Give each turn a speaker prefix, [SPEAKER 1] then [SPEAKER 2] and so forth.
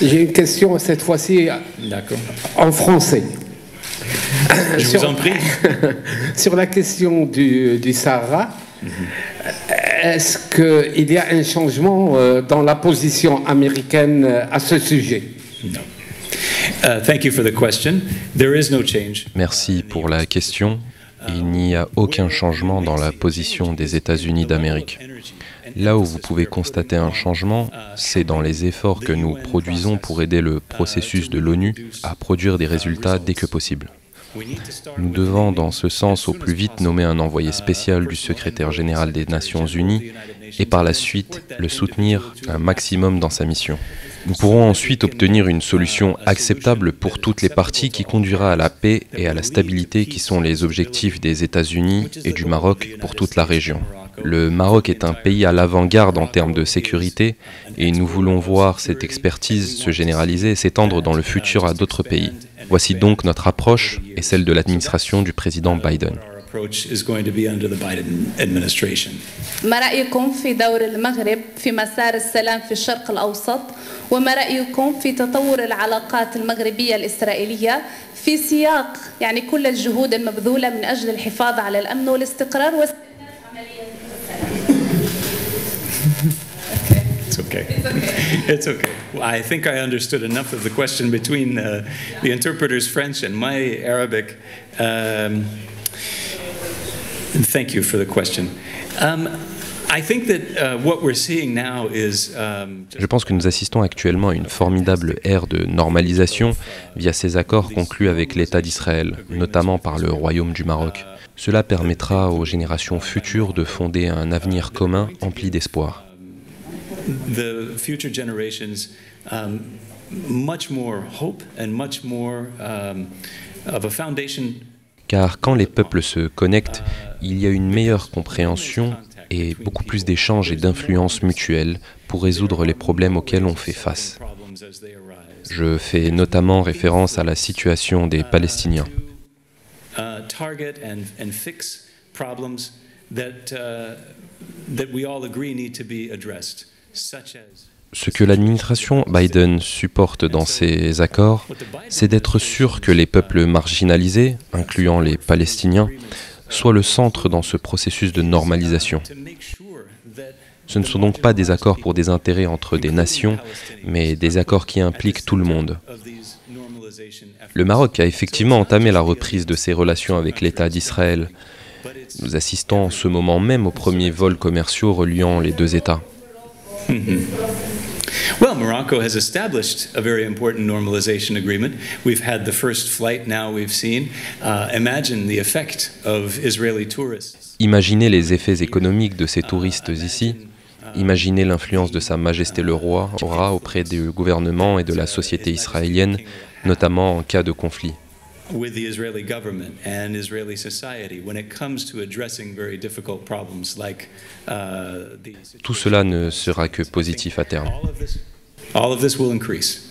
[SPEAKER 1] J'ai une question cette fois-ci en français.
[SPEAKER 2] Je vous en prie.
[SPEAKER 1] Sur la question du Sahara, est-ce qu'il y a un changement dans la position américaine à ce sujet?
[SPEAKER 2] No. Thank you for the question. There is no change.
[SPEAKER 3] Merci pour la question. Il n'y a aucun changement dans la position des États-Unis d'Amérique. Là où vous pouvez constater un changement, c'est dans les efforts que nous produisons pour aider le processus de l'ONU à produire des résultats dès que possible. Nous devons, dans ce sens, au plus vite nommer un envoyé spécial du secrétaire général des Nations Unies et par la suite le soutenir un maximum dans sa mission. Nous pourrons ensuite obtenir une solution acceptable pour toutes les parties qui conduira à la paix et à la stabilité qui sont les objectifs des États-Unis et du Maroc pour toute la région. Le Maroc est un pays à l'avant-garde en termes de sécurité et nous voulons voir cette expertise se généraliser et s'étendre dans le futur à d'autres pays. Voici donc notre approche et celle de l'administration du président Biden.
[SPEAKER 4] ما رأيكم في دور المغرب في مسار السلام في الشرق الأوسط وما رأيكم في تطور العلاقات المغربية الإسرائيلية في سياق يعني كل الجهود المبذولة من أجل الحفاظ على الأمن والاستقرار واستئناف عملية
[SPEAKER 2] It's okay. It's okay. I think I understood enough of the question between the interpreter's French and my Arabic. Thank you for the question. I think that what we're seeing now is.
[SPEAKER 3] Je pense que nous assistons actuellement à une formidable ère de normalisation via ces accords conclus avec l'État d'Israël, notamment par le Royaume du Maroc. Cela permettra aux générations futures de fonder un avenir commun empli d'espoir.
[SPEAKER 2] The future generations much more hope and much more of a foundation.
[SPEAKER 3] Car quand les peuples se connectent, il y a une meilleure compréhension et beaucoup plus d'échanges et d'influences mutuelles pour résoudre les problèmes auxquels on fait face. Je fais notamment référence à la situation des Palestiniens.
[SPEAKER 2] Target and fix problems that we all agree need to be addressed.
[SPEAKER 3] Ce que l'administration Biden supporte dans ces accords, c'est d'être sûr que les peuples marginalisés, incluant les Palestiniens, soient le centre dans ce processus de normalisation. Ce ne sont donc pas des accords pour des intérêts entre des nations, mais des accords qui impliquent tout le monde. Le Maroc a effectivement entamé la reprise de ses relations avec l'État d'Israël. Nous assistons en ce moment même aux premiers vols commerciaux reliant les deux États.
[SPEAKER 2] Well, Morocco has established a very important normalization agreement. We've had the first flight now we've seen. Imagine the effect of Israeli tourists.
[SPEAKER 3] Imaginez les effets économiques de ces touristes ici. Imaginez l'influence de Sa Majesté le Roi aura auprès du gouvernement et de la société israélienne, notamment en cas de conflit.
[SPEAKER 2] With the Israeli government and Israeli society when it comes to addressing very difficult problems like
[SPEAKER 3] Tout cela ne sera que positif à terme.
[SPEAKER 2] all of this will increase.